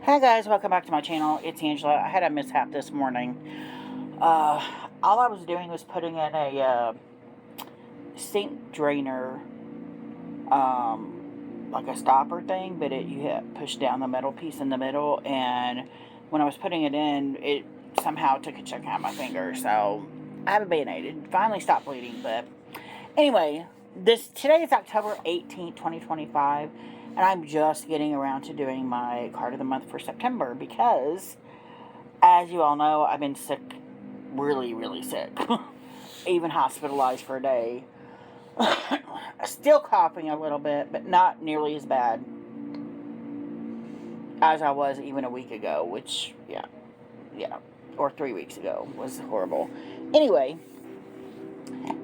Hi guys, welcome back to my channel. It's Angela. I had a mishap this morning. Uh, all I was doing was putting in a sink drainer, like a stopper thing, but you hit push down the metal piece in the middle, and when I was putting it in, it somehow took a chunk out of my finger. So I have a Band-Aid. It finally stopped bleeding, but anyway, today is October 18th, 2025. And I'm just getting around to doing my card of the month for September because, as you all know, I've been sick, really, really sick. Even hospitalized for a day. Still coughing a little bit, but not nearly as bad as I was even a week ago, which, yeah, or 3 weeks ago was horrible. Anyway,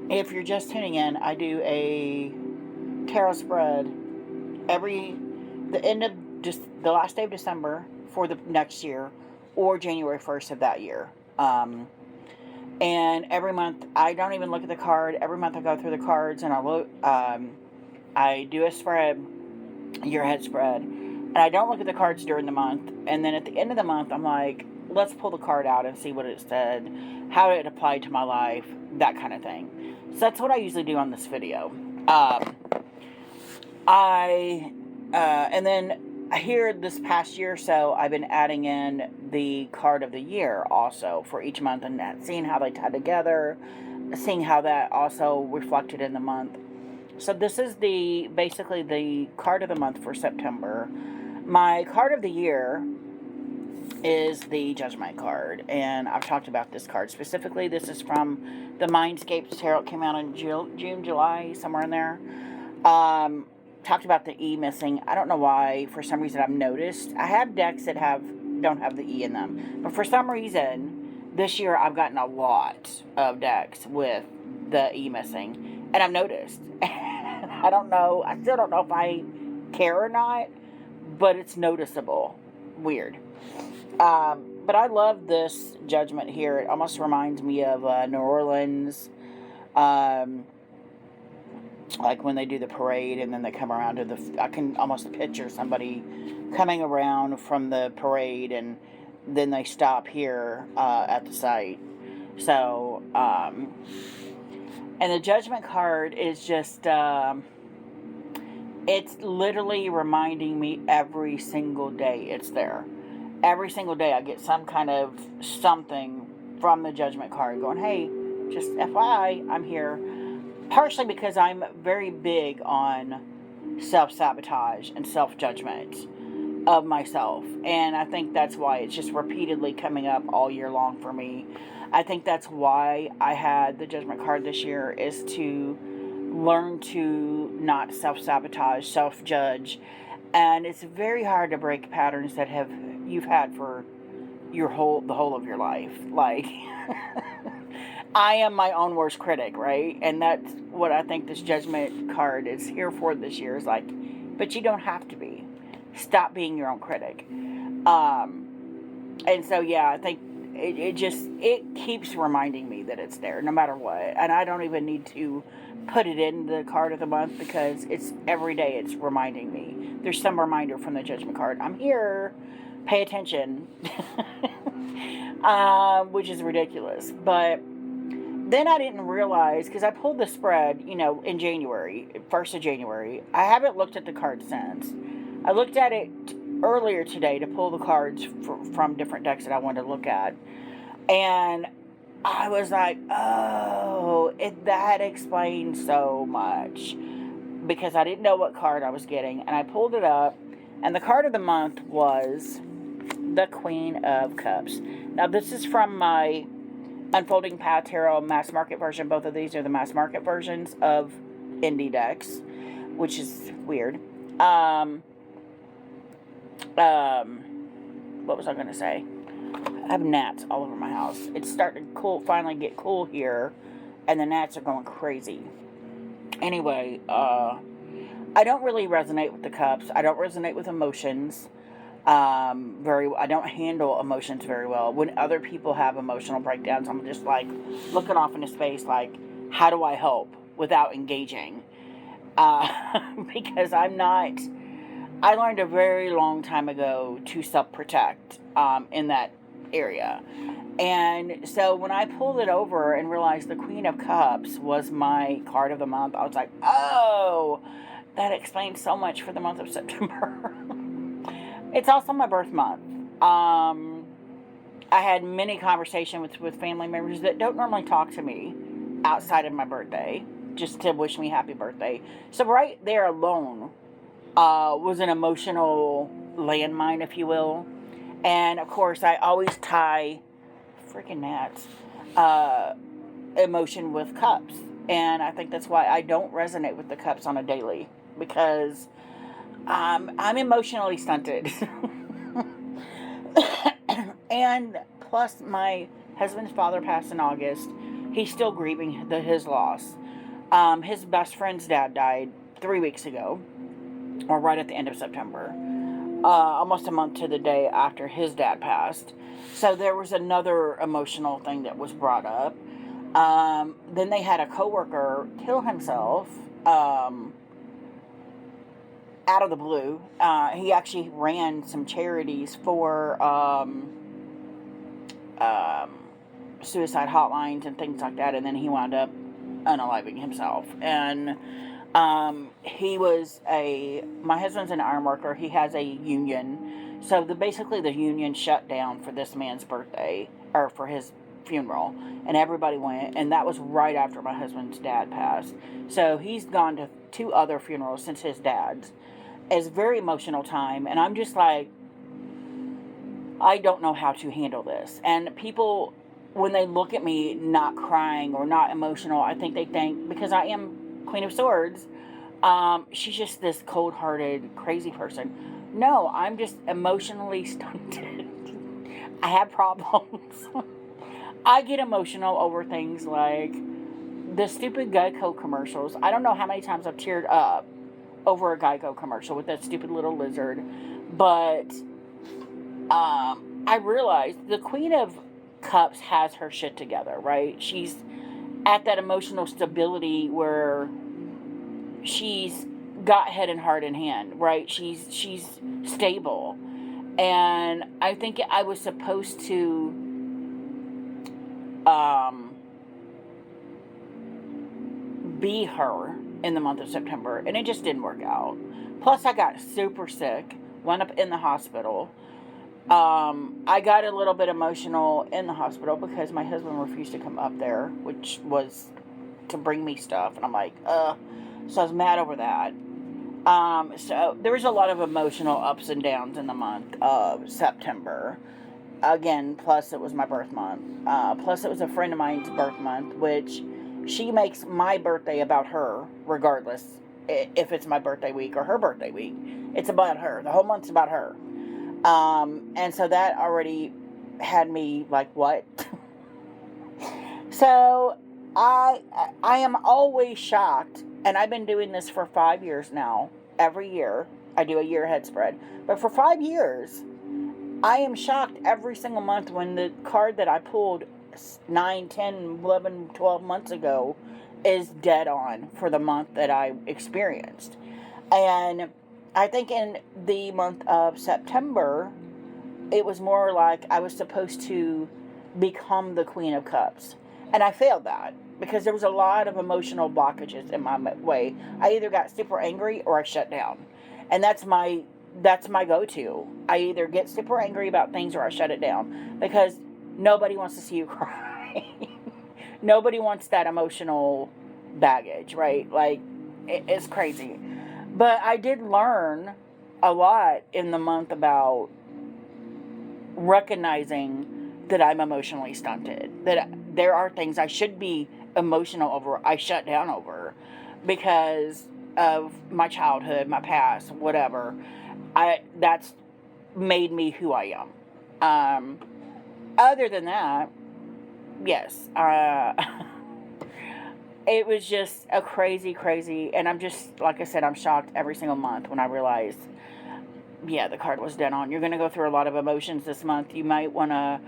if you're just tuning in, I do a tarot spread the last day of December for the next year, or January 1st of that year. And every month, I don't even look at the card. Every month I go through the cards and I do a spread, your head spread, and I don't look at the cards during the month. And then at the end of the month, I'm like, let's pull the card out and see what it said, how it applied to my life, that kind of thing. So that's what I usually do on this video. And then here this past year or so, I've been adding in the card of the year also for each month and seeing how they tie together, seeing how that also reflected in the month. So this is basically the card of the month for September. My card of the year is the Judgment card, and I've talked about this card specifically. This is from the Mindscapes Tarot. It came out in June, July, somewhere in there. Talked about the E missing. I don't know why. For some reason, I've noticed. I have decks that don't have the E in them, but for some reason, this year I've gotten a lot of decks with the E missing, and I've noticed. I don't know. I still don't know if I care or not, but it's noticeable. Weird. But I love this Judgment here. It almost reminds me of New Orleans. Like when they do the parade and then they come around to I can almost picture somebody coming around from the parade and then they stop here at the site. So, and the Judgment card is just, it's literally reminding me every single day it's there. Every single day I get some kind of something from the Judgment card going, hey, just FYI, I'm here. Partially because I'm very big on self-sabotage and self-judgment of myself. And I think that's why it's just repeatedly coming up all year long for me. I think that's why I had the Judgment card this year, is to learn to not self-sabotage, self-judge. And it's very hard to break patterns that you've had for the whole of your life. Like... I am my own worst critic, right? And that's what I think this Judgment card is here for this year. Is like, but you don't have to be. Stop being your own critic. And so, yeah, I think it keeps reminding me that it's there no matter what. And I don't even need to put it in the card of the month because it's every day it's reminding me. There's some reminder from the Judgment card. I'm here. Pay attention. Which is ridiculous. But then I didn't realize, because I pulled the spread, in January, 1st of January. I haven't looked at the card since. I looked at it earlier today to pull the cards from different decks that I wanted to look at. And I was like, oh, that explains so much. Because I didn't know what card I was getting. And I pulled it up, and the card of the month was the Queen of Cups. Now, this is from my Unfolding Path Tarot mass market version. Both of these are the mass market versions of indie decks, which is weird. What was I going to say? I have gnats all over my house. It's starting to finally get cool here, and the gnats are going crazy. Anyway, I don't really resonate with the cups. I don't resonate with emotions. I don't handle emotions very well. When other people have emotional breakdowns, I'm just like looking off into space like, how do I help without engaging? Because I'm not I learned a very long time ago to self-protect in that area. And so when I pulled it over and realized the Queen of Cups was my card of the month, I was like, oh, that explains so much for the month of September. It's also my birth month. I had many conversations with family members that don't normally talk to me outside of my birthday, just to wish me happy birthday. So right there alone was an emotional landmine, if you will. And of course, I always tie freaking gnats emotion with cups, and I think that's why I don't resonate with the cups on a daily, because I'm emotionally stunted. And plus, my husband's father passed in August. He's still grieving his loss. His best friend's dad died 3 weeks ago, or right at the end of September, almost a month to the day after his dad passed. So there was another emotional thing that was brought up. Then they had a coworker kill himself out of the blue. He actually ran some charities for suicide hotlines and things like that, and then he wound up unaliving himself. And he was my husband's an iron worker. He has a union. So basically the union shut down for this man's birthday, or for his funeral, and everybody went, and that was right after my husband's dad passed. So he's gone to 2 other funerals since his dad's. It's a very emotional time, and I'm just like, I don't know how to handle this. And people, when they look at me not crying or not emotional, I think they think, because I am Queen of Swords, she's just this cold-hearted, crazy person. No, I'm just emotionally stunted. I have problems. I get emotional over things like the stupid Geico commercials. I don't know how many times I've teared up over a Geico commercial with that stupid little lizard. But I realized the Queen of Cups has her shit together, right? She's at that emotional stability where she's got head and heart in hand, right? She's stable. And I think I was supposed to be her in the month of September, and it just didn't work out. Plus, I got super sick, wound up in the hospital. I got a little bit emotional in the hospital because my husband refused to come up there, which was to bring me stuff, and I'm like, so I was mad over that. So there was a lot of emotional ups and downs in the month of September. Again, plus it was my birth month. Plus it was a friend of mine's birth month, which she makes my birthday about her, regardless if it's my birthday week or her birthday week. It's about her. The whole month's about her. And so that already had me like, what? So I am always shocked, and I've been doing this for 5 years now. Every year I do a year ahead spread, but for 5 years I am shocked every single month when the card that I pulled 9, 10, 11, 12 months ago is dead on for the month that I experienced. And I think in the month of September, it was more like I was supposed to become the Queen of Cups. And I failed that because there was a lot of emotional blockages in my way. I either got super angry or I shut down. And that's my go-to. I either get super angry about things or I shut it down, because nobody wants to see you cry. Nobody wants that emotional baggage, right? Like, it's crazy. But I did learn a lot in the month about recognizing that I'm emotionally stunted, that there are things I should be emotional over, I shut down over because of my childhood, my past, whatever. That's made me who I am. Other than that, yes, it was just a crazy, and I'm just, like I said, I'm shocked every single month when I realize, yeah, the card was dead on. You're going to go through a lot of emotions this month. You might want to,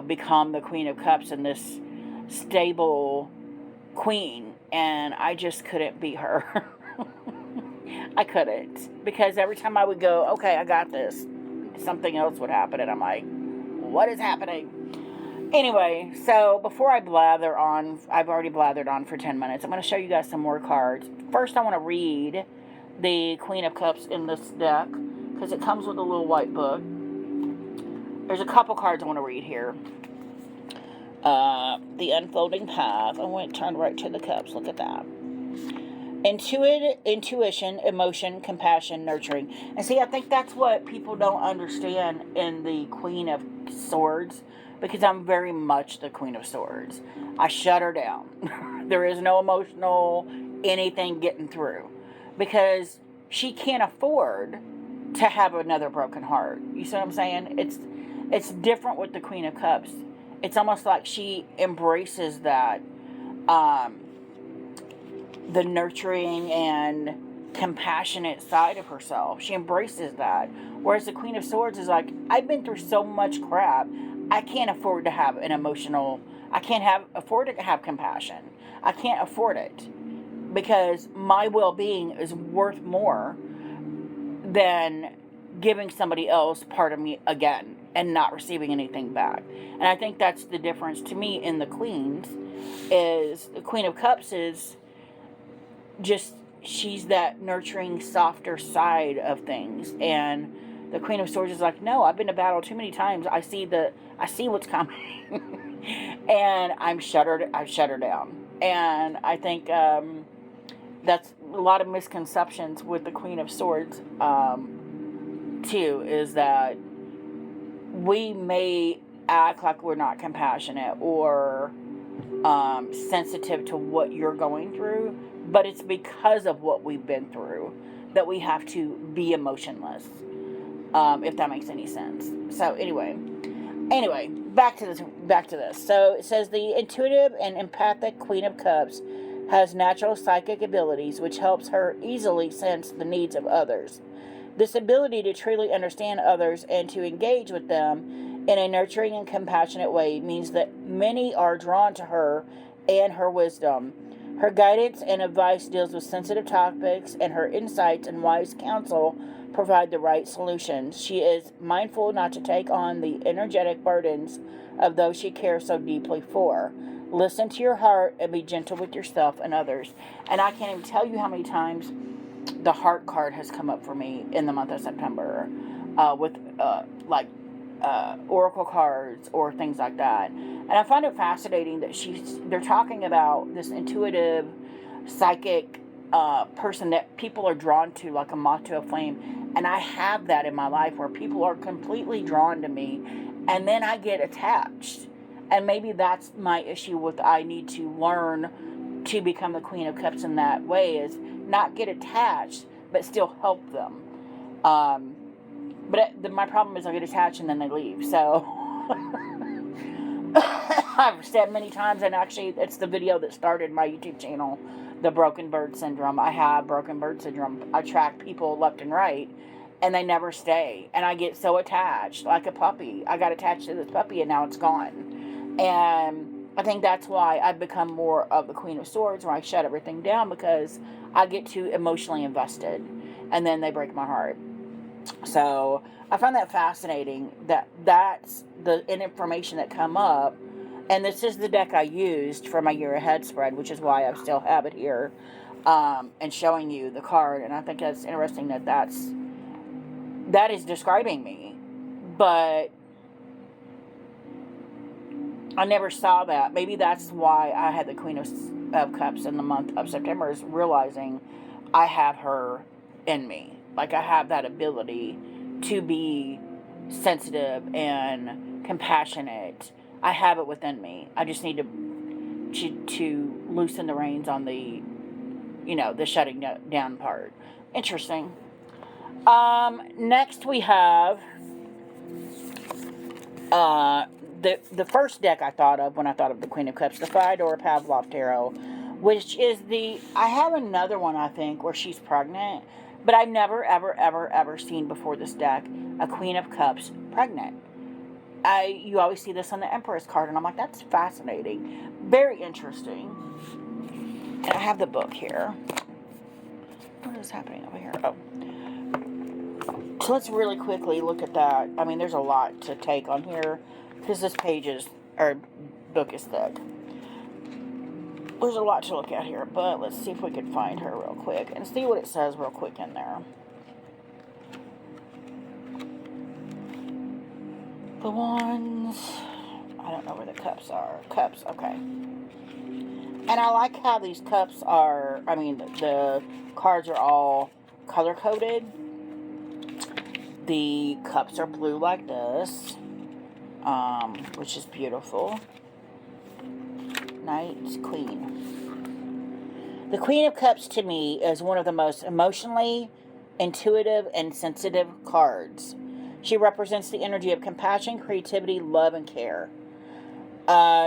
become the Queen of Cups and this stable queen, and I just couldn't be her. I couldn't. Because every time I would go, okay, I got this, something else would happen. And I'm like, what is happening? Anyway, so before I blather on, I've already blathered on for 10 minutes. I'm going to show you guys some more cards. First, I want to read the Queen of Cups in this deck, because it comes with a little white book. There's a couple cards I want to read here. The Unfolding Path. I went turned right to the cups. Look at that. Intuition, emotion, compassion, nurturing. And see, I think that's what people don't understand in the Queen of Swords, because I'm very much the Queen of Swords. I shut her down. There is no emotional anything getting through, because she can't afford to have another broken heart. You see what I'm saying? It's different with the Queen of Cups. It's almost like she embraces that, the nurturing and compassionate side of herself. She embraces that. Whereas the Queen of Swords is like, I've been through so much crap, I can't afford to have an emotional, I can't afford to have compassion. I can't afford it, because my well-being is worth more than giving somebody else part of me again and not receiving anything back. And I think that's the difference to me in the Queens, is the Queen of Cups is just, she's that nurturing, softer side of things. And the Queen of Swords is like, no, I've been to battle too many times. I see what's coming. And I've shut her down. And I think that's a lot of misconceptions with the Queen of Swords, too, is that we may act like we're not compassionate or sensitive to what you're going through, but it's because of what we've been through that we have to be emotionless, if that makes any sense. So anyway, back to this. So it says the intuitive and empathic Queen of Cups has natural psychic abilities, which helps her easily sense the needs of others. This ability to truly understand others and to engage with them in a nurturing and compassionate way means that many are drawn to her and her wisdom. Her guidance and advice deals with sensitive topics, and her insights and wise counsel provide the right solutions. She is mindful not to take on the energetic burdens of those she cares so deeply for. Listen to your heart and be gentle with yourself and others. And I can't even tell you how many times the heart card has come up for me in the month of September, with oracle cards or things like that. And I find it fascinating that they're talking about this intuitive, psychic person that people are drawn to like a moth to a flame. And I have that in my life where people are completely drawn to me, and then I get attached. And maybe that's my issue with, I need to learn to become the Queen of Cups in that way, is not get attached, but still help them. But my problem is I get attached and then they leave. So I've said many times, and actually it's the video that started my YouTube channel, the Broken Bird Syndrome. I have Broken Bird Syndrome. I track people left and right, and they never stay. And I get so attached, like a puppy. I got attached to this puppy, and now it's gone. And I think that's why I've become more of the Queen of Swords, where I shut everything down, because I get too emotionally invested, and then they break my heart. So I find that fascinating, that's the information that come up. And this is the deck I used for my year ahead spread, which is why I still have it here, and showing you the card. And I think that's interesting that is describing me. But I never saw that. Maybe that's why I had the Queen of Cups in the month of September, is realizing I have her in me. Like, I have that ability to be sensitive and compassionate. I have it within me. I just need to loosen the reins on the, the shutting down part. Interesting. Next we have the first deck I thought of when I thought of the Queen of Cups, the Fyodor Pavlov Tarot, which is I have another one, I think, where she's pregnant, but I've never, ever, ever, ever seen before this deck a Queen of Cups pregnant. You always see this on the Empress card, and I'm like, that's fascinating. Very interesting. And I have the book here. What is happening over here? Oh. So let's really quickly look at that. I mean, there's a lot to take on here because this book is thick. There's a lot to look at here, but let's see if we can find her real quick and see what it says real quick in there. The Wands. I don't know where the cups are. Cups, okay. And I like how these cups are, I mean, the cards are all color-coded. The cups are blue like this, which is beautiful. Knight, Queen. The Queen of Cups to me is one of the most emotionally intuitive and sensitive cards. She represents the energy of compassion, creativity, love, and care.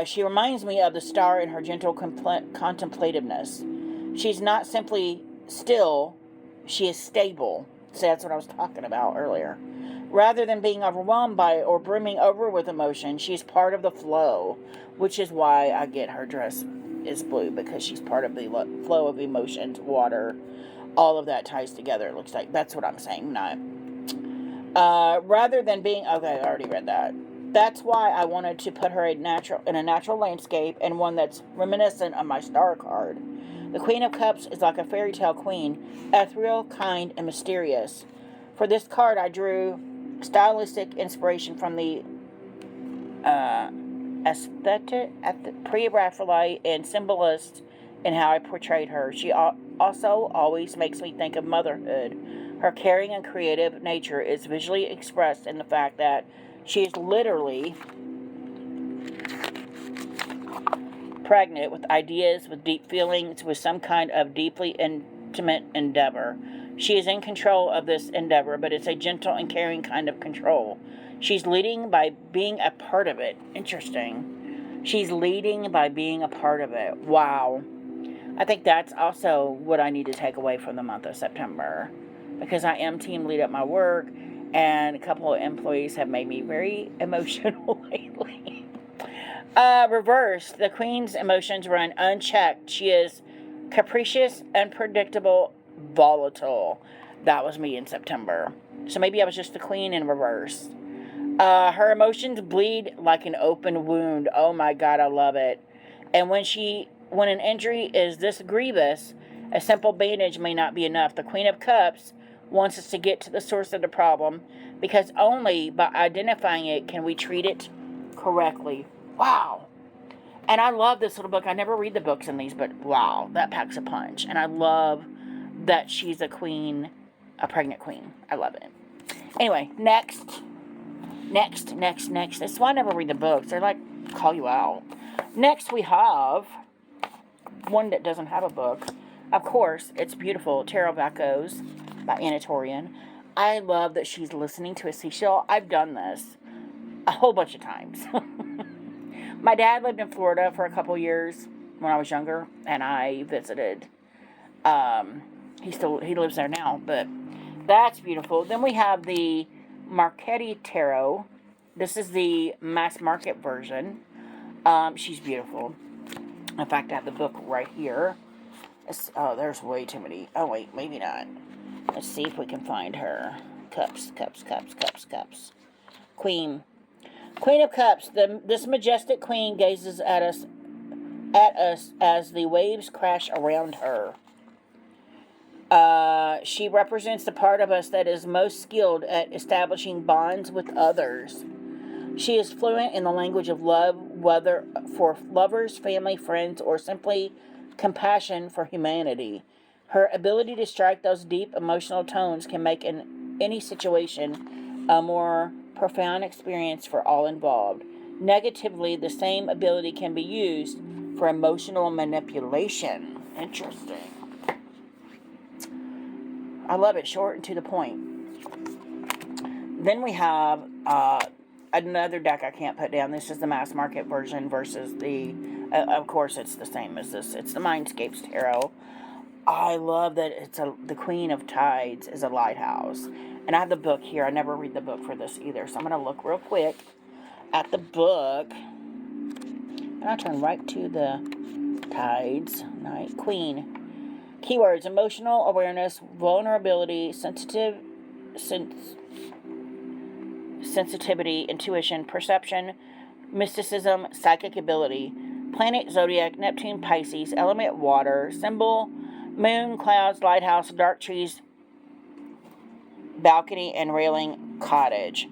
She reminds me of the star in her gentle contemplativeness. She's not simply still, she is stable. So that's what I was talking about earlier. Rather than being overwhelmed by or brimming over with emotion, she's part of the flow, which is why I get her dress is blue, because she's part of the flow of emotions, water, all of that ties together, it looks like. That's what I'm saying, not. Rather than being, okay, I already read that. That's why I wanted to put her in a natural landscape, and one that's reminiscent of my star card. The Queen of Cups is like a fairy tale queen, ethereal, kind, and mysterious. For this card, I drew stylistic inspiration from the Pre-Raphaelite and symbolist in how I portrayed her. She also always makes me think of motherhood. Her caring and creative nature is visually expressed in the fact that she is literally pregnant with ideas, with deep feelings, with some kind of deeply intimate endeavor. She is in control of this endeavor, but it's a gentle and caring kind of control. She's leading by being a part of it. Interesting. She's leading by being a part of it. Wow. I think that's also what I need to take away from the month of September, because I am team lead at my work, and a couple of employees have made me very emotional lately. Reversed, the Queen's emotions run unchecked. She is capricious, unpredictable, volatile. That was me in September. So maybe I was just the Queen in reverse. Her emotions bleed like an open wound. Oh my God, I love it. And when an injury is this grievous, a simple bandage may not be enough. The Queen of Cups wants us to get to the source of the problem, because only by identifying it can we treat it correctly. Wow. And I love this little book. I never read the books in these, but wow, that packs a punch. And I love that she's a queen, a pregnant queen. I love it. Anyway, next. That's why I never read the books. They're like, call you out. Next we have one that doesn't have a book. Of course, it's beautiful. Tarot of Echoes by Anna Torian. I love that she's listening to a seashell. I've done this a whole bunch of times. My dad lived in Florida for a couple years when I was younger, and I visited. He lives there now, but that's beautiful. Then we have the Marchetti Tarot. This is the mass market version. She's beautiful. In fact, I have the book right here. There's way too many. Oh, wait, maybe not. Let's see if we can find her. Cups. Queen of Cups. This majestic queen gazes at us as the waves crash around her. She represents the part of us that is most skilled at establishing bonds with others. She is fluent in the language of love, whether for lovers, family, friends, or simply compassion for humanity. Her ability to strike those deep emotional tones can make any situation a more profound experience for all involved. Negatively, the same ability can be used for emotional manipulation. Interesting. I love it, short and to the point. Then we have another deck I can't put down. This is the mass market version versus the, of course it's the same as this. It's the Mindscapes Tarot. I love that it's the Queen of Tides is a lighthouse. And I have the book here. I never read the book for this either. So I'm going to look real quick at the book. And I'll turn right to the Tides. Night Queen. Keywords: emotional awareness, vulnerability, sensitivity, intuition, perception, mysticism, psychic ability. Planet, zodiac, Neptune, Pisces. Element, water. Symbol, moon, clouds, lighthouse, dark trees, balcony, and railing, cottage.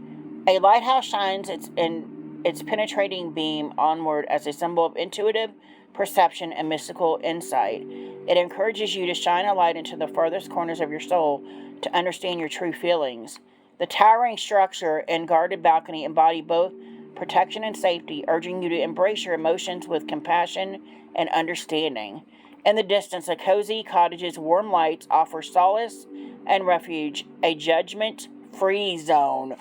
A lighthouse shines its penetrating beam onward as a symbol of intuitive perception and mystical insight. It encourages you to shine a light into the furthest corners of your soul to understand your true feelings. The towering structure and guarded balcony embody both protection and safety, urging you to embrace your emotions with compassion and understanding. In the distance, a cozy cottage's warm lights offer solace and refuge, a judgment-free zone.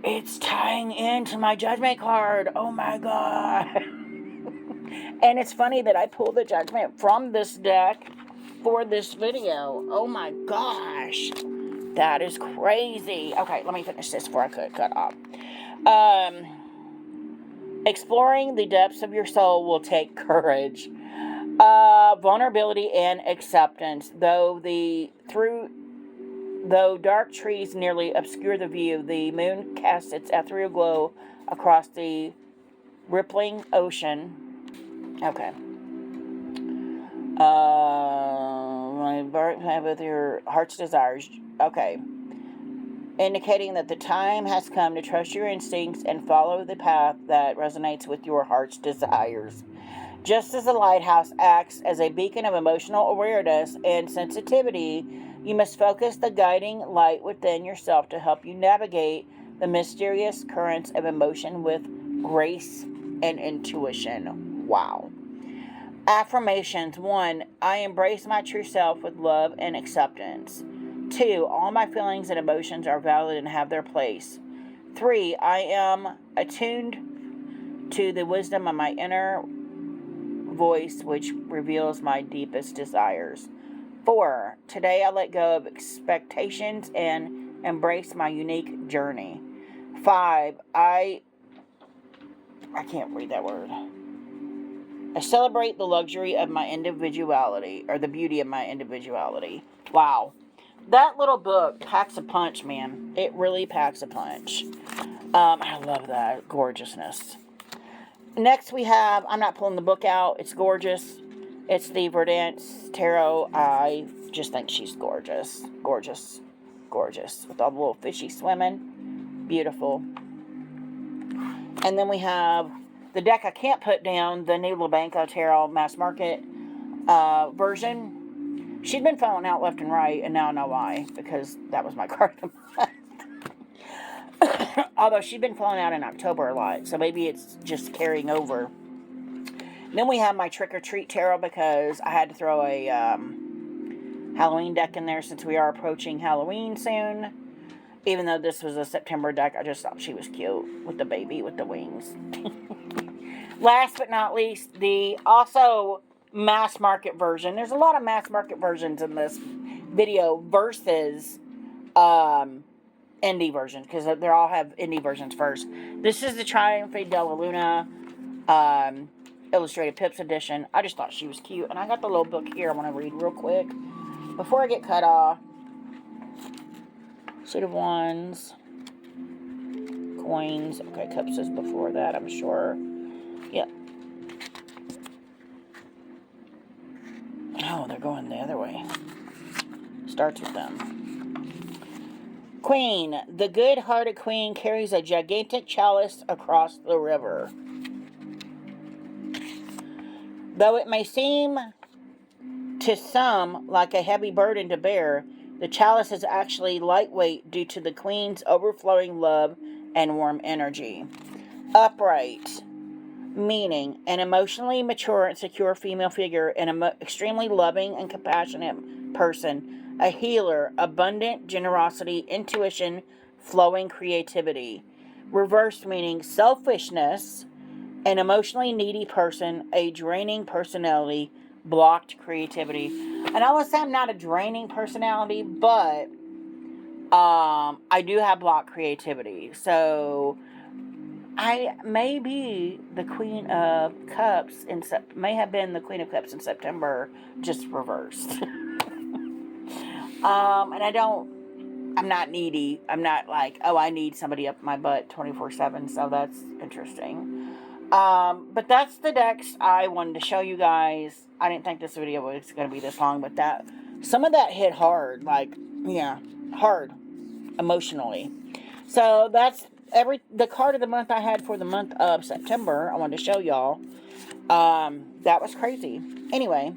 It's tying into my judgment card. Oh my god. And it's funny that I pulled the judgment from this deck for this video. Oh my gosh. That is crazy. Okay, let me finish this before I cut off. Exploring the depths of your soul will take courage. Vulnerability and acceptance. Though dark trees nearly obscure the view, the moon casts its ethereal glow across the rippling ocean. Okay. With your heart's desires. Okay. Indicating that the time has come to trust your instincts and follow the path that resonates with your heart's desires. Just as the lighthouse acts as a beacon of emotional awareness and sensitivity, you must focus the guiding light within yourself to help you navigate the mysterious currents of emotion with grace and intuition. Wow. Affirmations. 1. I embrace my true self with love and acceptance. 2. All my feelings and emotions are valid and have their place. 3. I am attuned to the wisdom of my inner voice, which reveals my deepest desires. 4. Today I let go of expectations and embrace my unique journey. 5. I can't read that word. I celebrate the luxury of my individuality, or the beauty of my individuality. Wow. That little book packs a punch, man. It really packs a punch. I love that gorgeousness. Next we have, I'm not pulling the book out. It's gorgeous. It's the Verdance Tarot. I just think she's gorgeous. Gorgeous. Gorgeous. With all the little fishy swimming. Beautiful. And then we have the deck I can't put down, the new Labanco Tarot Mass Market version. She'd been falling out left and right, and now I know why, because that was my card of the month. Although she'd been falling out in October a lot, so maybe it's just carrying over. Then we have my Trick or Treat Tarot, because I had to throw a Halloween deck in there since we are approaching Halloween soon. Even though this was a September deck, I just thought she was cute with the baby with the wings. Last but not least, the also mass market version. There's a lot of mass market versions in this video versus indie versions, because they all have indie versions first. This is the Triumph Della Luna Illustrated Pips edition. I just thought she was cute, and I got the little book here I want to read real quick before I get cut off. Suit of Wands, coins. Okay, cups is before that, I'm sure. Yep. Oh, they're going the other way. Starts with them. Queen. The good-hearted queen carries a gigantic chalice across the river. Though it may seem to some like a heavy burden to bear, the chalice is actually lightweight due to the queen's overflowing love and warm energy. Upright. Meaning, an emotionally mature and secure female figure, an extremely loving and compassionate person, a healer, abundant generosity, intuition, flowing creativity. Reversed meaning, selfishness, an emotionally needy person, a draining personality, blocked creativity. And I would say I'm not a draining personality, but I do have blocked creativity. So I may be the Queen of Cups may have been the Queen of Cups in September, just reversed. And I'm not needy. I'm not like, oh, I need somebody up my butt 24/7. So that's interesting. But that's the decks I wanted to show you guys. I didn't think this video was going to be this long, but some of that hit hard, like, yeah, hard emotionally. So that's the card of the month I had for the month of September. I wanted to show y'all. That was crazy. Anyway,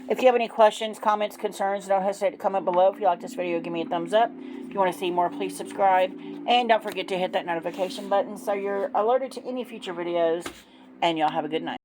if you have any questions, comments, concerns, don't hesitate to comment below. If you like this video, give me a thumbs up. If you want to see more, please subscribe. And don't forget to hit that notification button so you're alerted to any future videos. And y'all have a good night.